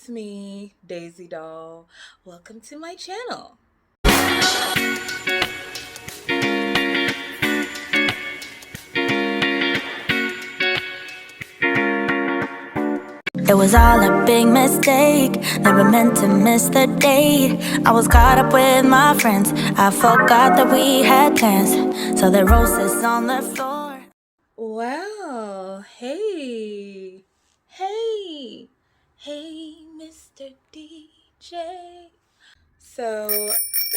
It's me, Daezidoll. Welcome to my channel. It was all a big mistake, never meant to miss the date. I was caught up with my friends, I forgot that we had plans. So the roses on the floor. Wow, hey, Mr. DJ. So,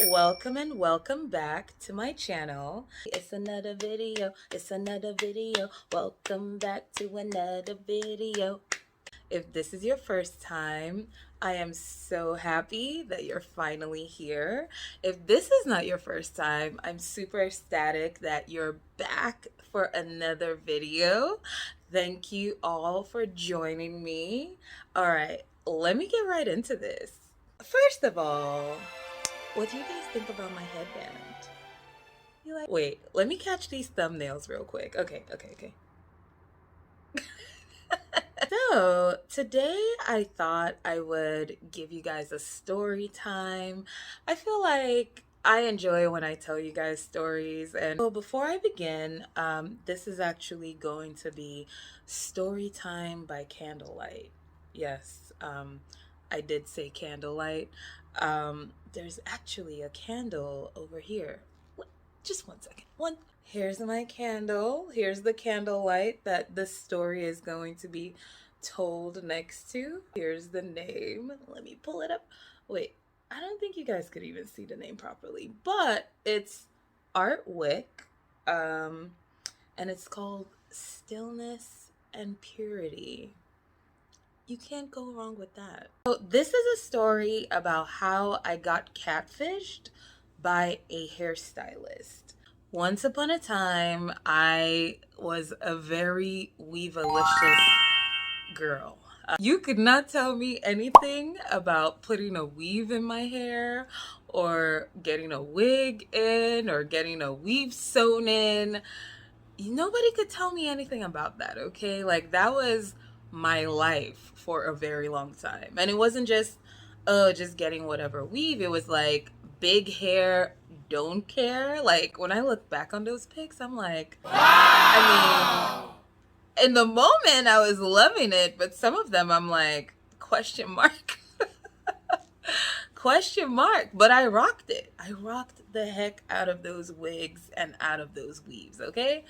welcome and welcome back to my channel. It's another video, Welcome back to another video. If this is your first time, I am so happy that you're finally here. If this is not your first time, I'm super ecstatic that you're back for another video. Thank you all for joining me. All right, let me get right into this. First of all, what do you guys think about my headband? You like? Wait, let me catch these thumbnails real quick. Okay. So today I thought I would give you guys a story time. I feel like I enjoy when I tell you guys stories. And so before I begin, this is actually going to be story time by Candlelight. Yes, I did say Candlelight. There's actually a candle over here. Just one second. Here's my candle. Here's the candlelight that the story is going to be told next to. Here's the name. Let me pull it up. Wait, I don't think you guys could even see the name properly, but it's Art Wick, and it's called Stillness and Purity. You can't go wrong with that. So this is a story about how I got catfished by a hairstylist. Once upon a time, I was a very weavelicious girl. You could not tell me anything about putting a weave in my hair or getting a wig in or getting a weave sewn in. Nobody could tell me anything about that, okay? Like, that was my life for a very long time. And it wasn't just getting whatever weave. It was like big hair, don't care. Like, when I look back on those pics, I'm like, wow! I mean, in the moment I was loving it, but some of them I'm like, question mark. Question mark. But I rocked it. I rocked the heck out of those wigs and out of those weaves, okay?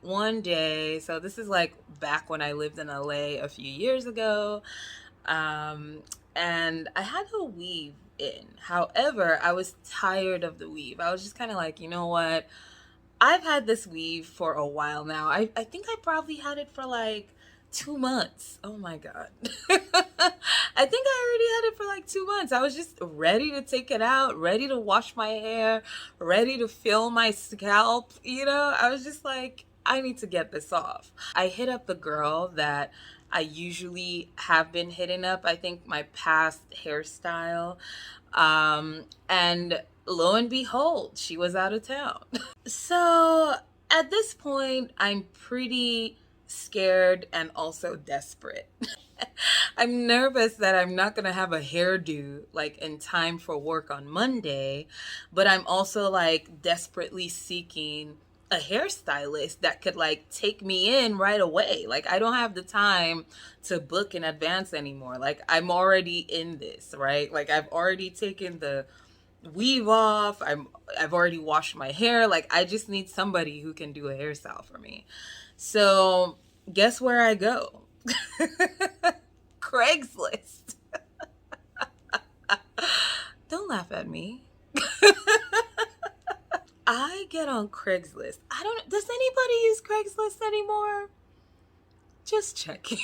One day, so this is like back when I lived in LA a few years ago, and I had a weave in. However, I was tired of the weave. I was just kind of like, you know what? I've had this weave for a while now. I think I probably had it for like 2 months. Oh my God. I think I already had it for like 2 months. I was just ready to take it out, ready to wash my hair, ready to fill my scalp. You know, I was just like, I need to get this off. I hit up the girl that I usually have been hitting up. I think my past hairstyle. And lo and behold, she was out of town. So at this point, I'm pretty scared and also desperate. I'm nervous that I'm not gonna have a hairdo like in time for work on Monday, but I'm also like desperately seeking a hairstylist that could like take me in right away. Like, I don't have the time to book in advance anymore. Like, I'm already in this, right? Like, I've already taken the weave off. I've already washed my hair. Like, I just need somebody who can do a hairstyle for me. So guess where I go? Craigslist. Don't laugh at me. I get on Craigslist. Does anybody use Craigslist anymore? Just checking.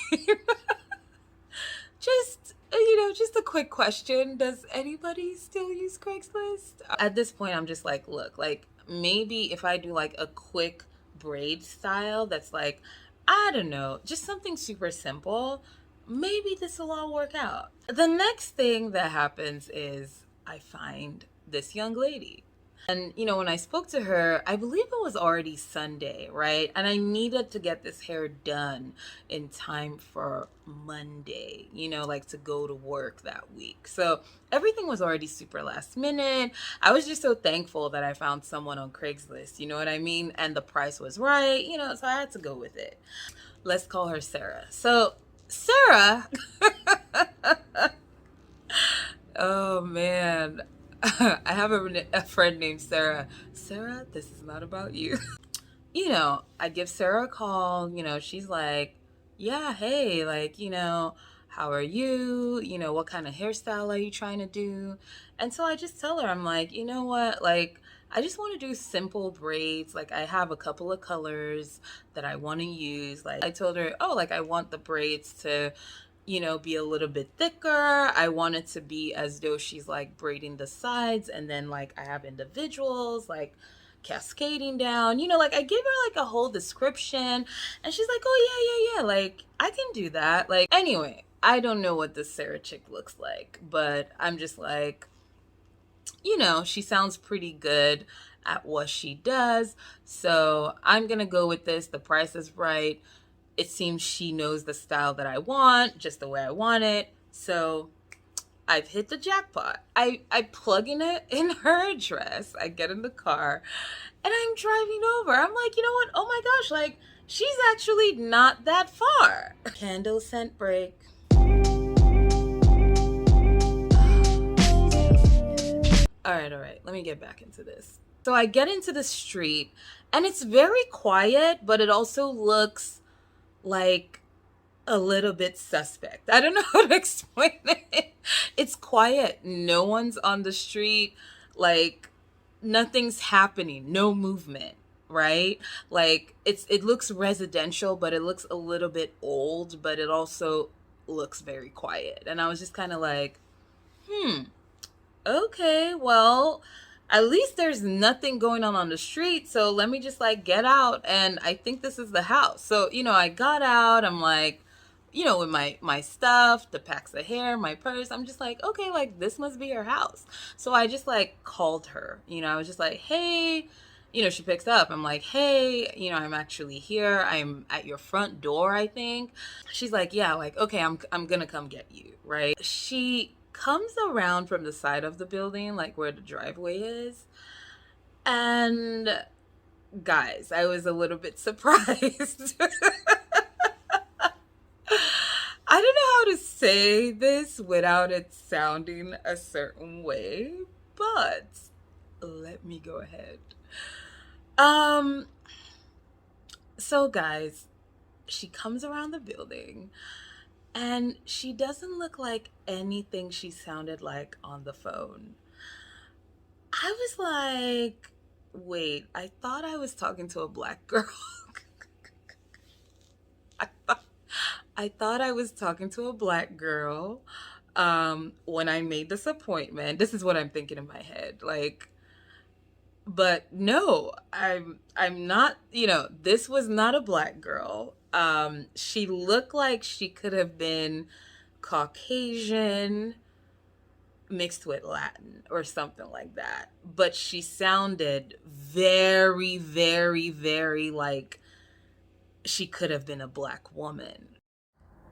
Just a quick question. Does anybody still use Craigslist? At this point, I'm just like, look, like, maybe if I do like a quick braid style that's like, I don't know, just something super simple, maybe this will all work out. The next thing that happens is I find this young lady. And, when I spoke to her, I believe it was already Sunday, right? And I needed to get this hair done in time for Monday, like to go to work that week. So everything was already super last minute. I was just so thankful that I found someone on Craigslist, you know what I mean? And the price was right, so I had to go with it. Let's call her Sarah. So, Sarah, oh man. I have a friend named Sarah. Sarah, this is not about you. I give Sarah a call. She's like, yeah, hey, like, how are you? What kind of hairstyle are you trying to do? And so I just tell her, I'm like, you know what? Like, I just want to do simple braids. Like, I have a couple of colors that I want to use. Like, I told her, oh, like, I want the braids to be a little bit thicker. I want it to be as though she's like braiding the sides, and then like I have individuals like cascading down, like I give her like a whole description, and she's like, oh yeah, like I can do that. Like, anyway, I don't know what this Sarah chick looks like, but I'm just like, she sounds pretty good at what she does, so I'm gonna go with this. The price is right. It seems she knows the style that I want, just the way I want it. So I've hit the jackpot. I plug in her address. I get in the car and I'm driving over. I'm like, you know what? Oh my gosh, like she's actually not that far. Candle scent break. All right. Let me get back into this. So I get into the street and it's very quiet, but it also looks like a little bit suspect. I don't know how to explain it. It's quiet. No one's on the street. Like nothing's happening. No movement, right? Like it looks residential, but it looks a little bit old, but it also looks very quiet. And I was just kind of like, okay, well, at least there's nothing going on the street, so let me just like get out, and I think this is the house. So I got out. I'm like, with my stuff, the packs of hair, my purse, I'm just like, okay, like this must be her house. So I just like called her. I was just like, hey, she picks up. I'm like, hey, I'm actually here. I'm at your front door, I think. She's like, yeah, like, okay, I'm gonna come get you, right? She comes around from the side of the building, like where the driveway is. And guys, I was a little bit surprised. I don't know how to say this without it sounding a certain way, but let me go ahead. So guys, she comes around the building and she doesn't look like anything she sounded like on the phone. I was like, wait, I thought I was talking to a black girl. I thought I was talking to a black girl when I made this appointment. This is what I'm thinking in my head. Like, but no, I'm not, this was not a black girl. She looked like she could have been Caucasian mixed with Latin or something like that. But she sounded very, very, very like she could have been a black woman.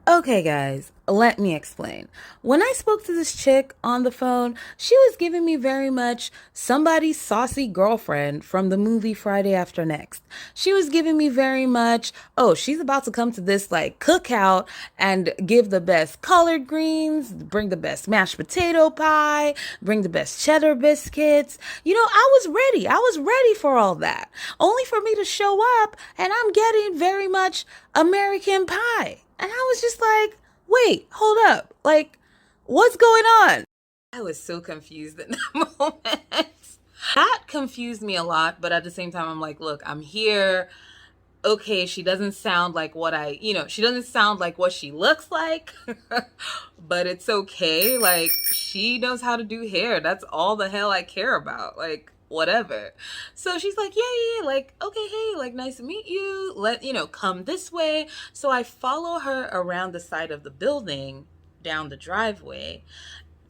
Okay, guys, let me explain. When I spoke to this chick on the phone, she was giving me very much somebody's saucy girlfriend from the movie Friday After Next. She was giving me very much, oh, she's about to come to this like cookout and give the best collard greens, bring the best mashed potato pie, bring the best cheddar biscuits. I was ready. I was ready for all that. Only for me to show up and I'm getting very much American pie. And I was just like, wait, hold up. Like, what's going on? I was so confused in that moment. That confused me a lot. But at the same time, I'm like, look, I'm here. Okay, she doesn't sound like she doesn't sound like what she looks like. But it's okay. Like, she knows how to do hair. That's all the hell I care about. Like, whatever. So she's like, yeah, like, okay, hey, like, nice to meet you. Come this way. So I follow her around the side of the building, down the driveway,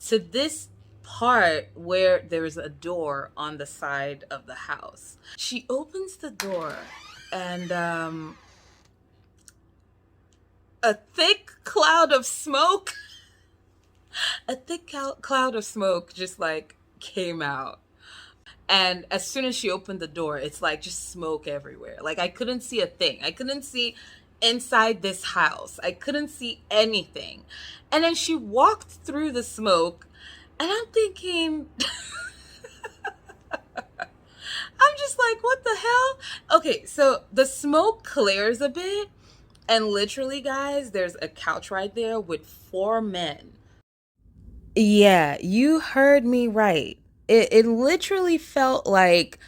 to this part where there's a door on the side of the house. She opens the door, and a thick cloud of smoke, a thick cloud of smoke just like came out. And as soon as she opened the door, it's like just smoke everywhere. Like I couldn't see a thing. I couldn't see inside this house. I couldn't see anything. And then she walked through the smoke, and I'm thinking, I'm just like, what the hell? Okay, so the smoke clears a bit, and literally, guys, there's a couch right there with 4 men. Yeah, you heard me right. It literally felt like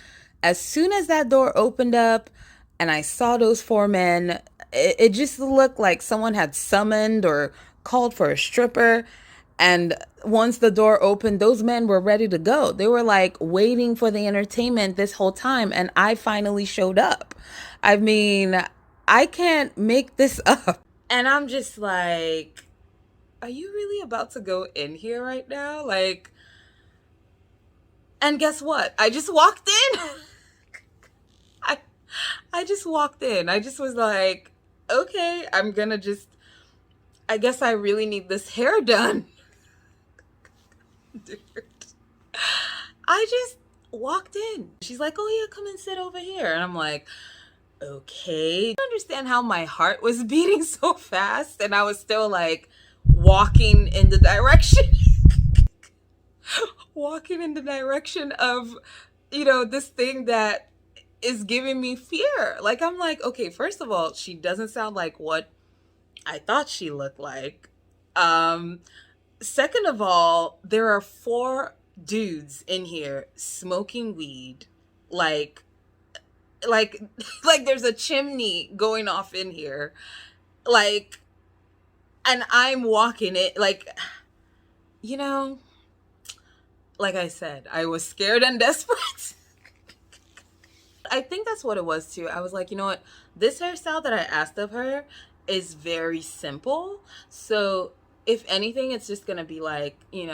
as soon as that door opened up and I saw those 4 men, it just looked like someone had summoned or called for a stripper. And once the door opened, those men were ready to go. They were like waiting for the entertainment this whole time. And I finally showed up. I mean, I can't make this up. And I'm just like, are you really about to go in here right now? Like, and guess what? I just walked in. I, I just walked in. I just was like, okay, I'm gonna just, I guess I really need this hair done. Dude. I just walked in. She's like, oh yeah, come and sit over here. And I'm like, okay. I don't understand how my heart was beating so fast and I was still like walking in the direction walking in the direction of, this thing that is giving me fear. Like, I'm like, okay, first of all, she doesn't sound like what I thought she looked like. Second of all, there are 4 dudes in here smoking weed. Like like there's a chimney going off in here. Like, and I'm walking it like, you know, like I said, I was scared and desperate. I think that's what it was too. I was like, you know what? This hairstyle that I asked of her is very simple. So if anything, it's just going to be like, an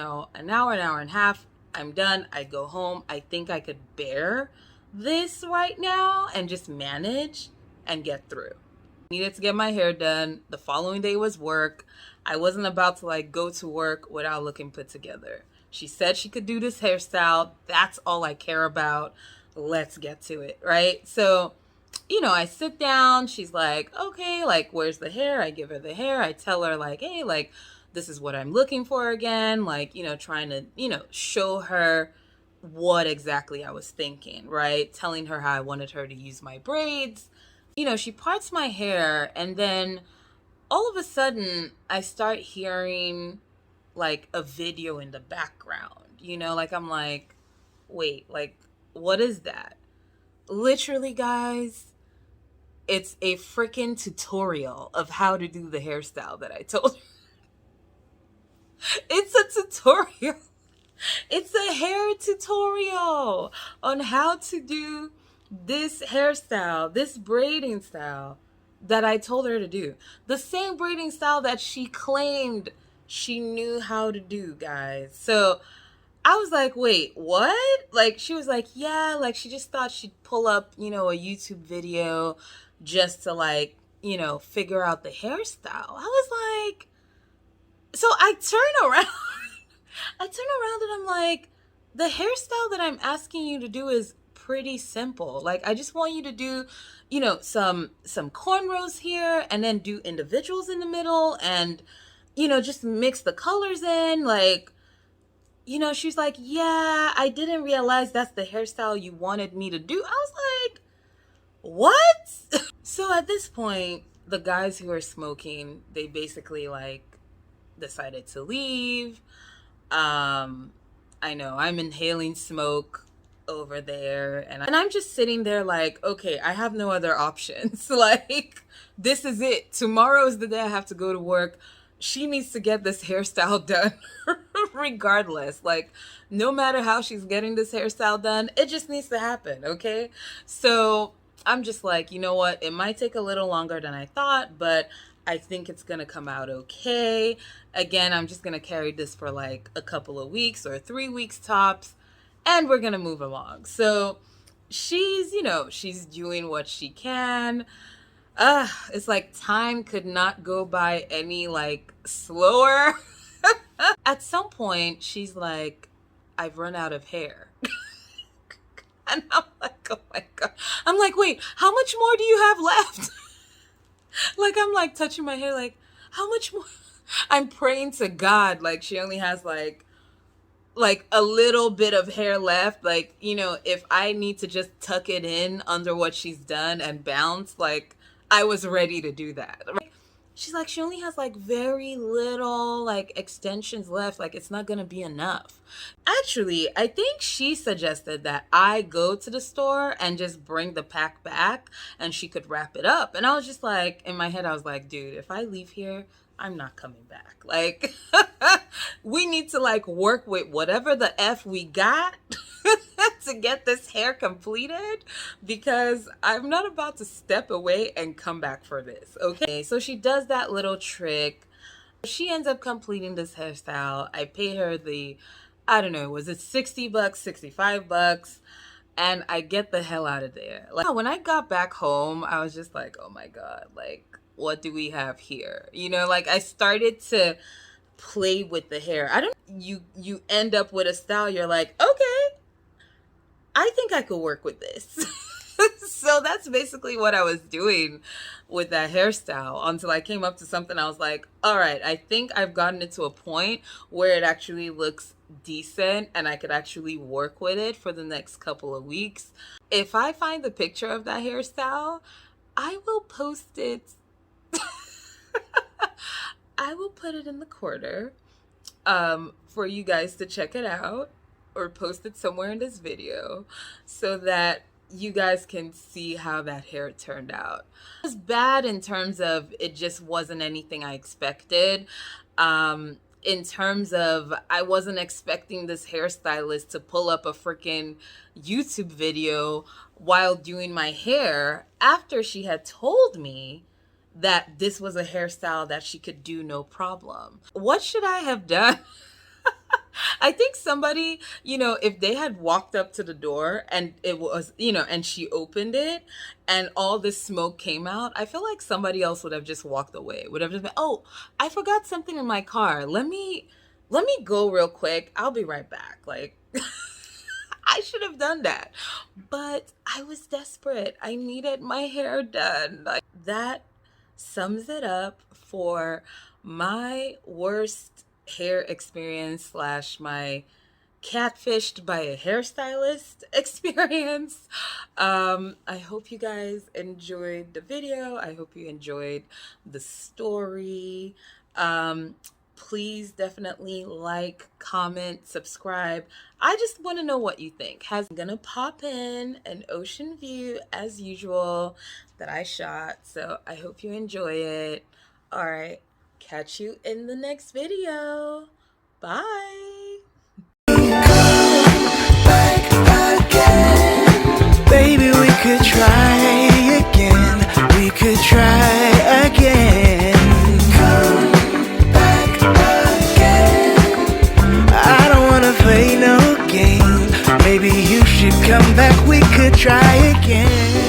hour and a half. I'm done. I go home. I think I could bear this right now and just manage and get through. Needed to get my hair done. The following day was work. I wasn't about to like go to work without looking put together. She said she could do this hairstyle. That's all I care about. Let's get to it, right? So, I sit down. She's like, okay, like, where's the hair? I give her the hair. I tell her like, hey, like, this is what I'm looking for again. Like, trying to, show her what exactly I was thinking, right? Telling her how I wanted her to use my braids. She parts my hair, and then all of a sudden I start hearing like a video in the background, like I'm like, wait, like, what is that? Literally, guys, it's a freaking tutorial of how to do the hairstyle that I told you. It's a tutorial. It's a hair tutorial on how to do this hairstyle, this braiding style that I told her to do. The same braiding style that she claimed she knew how to do, guys. So I was like, wait, what? Like, she was like, yeah, like she just thought she'd pull up, a YouTube video just to like, figure out the hairstyle. I was like, so I turn around. I turn around and I'm like, the hairstyle that I'm asking you to do is pretty simple. Like, I just want you to do, some cornrows here and then do individuals in the middle and, just mix the colors in. Like, she's like, yeah, I didn't realize that's the hairstyle you wanted me to do. I was like, what? So at this point, the guys who are smoking, they basically like decided to leave. I know I'm inhaling smoke over there and I'm just sitting there like, okay, I have no other options. Like, this is it. Tomorrow is the day I have to go to work. She needs to get this hairstyle done regardless. Like, no matter how she's getting this hairstyle done, it just needs to happen, okay? So I'm just like, you know what? It might take a little longer than I thought, but I think it's gonna come out okay. Again, I'm just gonna carry this for like a couple of weeks or 3 weeks tops, and we're gonna move along. So she's, she's doing what she can. It's like time could not go by any like slower. At some point, she's like, I've run out of hair. And I'm like, oh my God. I'm like, wait, how much more do you have left? Like, I'm like touching my hair, like, how much more? I'm praying to God, like, she only has like a little bit of hair left. Like, if I need to just tuck it in under what she's done and bounce, like, I was ready to do that. She's like, she only has like very little like extensions left. Like, it's not gonna be enough. Actually, I think she suggested that I go to the store and just bring the pack back and she could wrap it up. And I was just like, in my head, I was like, dude, if I leave here, I'm not coming back. Like, we need to like work with whatever the F we got to get this hair completed, because I'm not about to step away and come back for this. Okay, so she does that little trick. She ends up completing this hairstyle. I pay her I don't know, was it $60, $65? And I get the hell out of there. Like, when I got back home, I was just like, oh my God, like, what do we have here? Like, I started to play with the hair. You end up with a style, you're like, okay, I think I could work with this. So that's basically what I was doing with that hairstyle until I came up to something. I was like, all right, I think I've gotten it to a point where it actually looks decent and I could actually work with it for the next couple of weeks. If I find the picture of that hairstyle, I will post it. I will put it in the corner for you guys to check it out, or post it somewhere in this video so that you guys can see how that hair turned out. It was bad in terms of it just wasn't anything I expected. In terms of, I wasn't expecting this hairstylist to pull up a freaking YouTube video while doing my hair after she had told me that this was a hairstyle that she could do no problem. What should I have done? I think somebody, if they had walked up to the door and it was, and she opened it and all this smoke came out, I feel like somebody else would have just walked away. Would have just been, oh, I forgot something in my car. Let me go real quick. I'll be right back. Like, I should have done that. But I was desperate. I needed my hair done. Like, that sums it up for my worst hair experience / my catfished by a hairstylist experience. I hope you guys enjoyed the video. I hope you enjoyed the story. Please definitely like, comment, subscribe. I just want to know what you think. I'm gonna pop in an ocean view as usual that I shot, so I hope you enjoy it. All right, catch you in the next video. Bye. Baby, we could try again. We could try again. Come back again. I don't wanna play no game. Maybe you should come back. We could try again.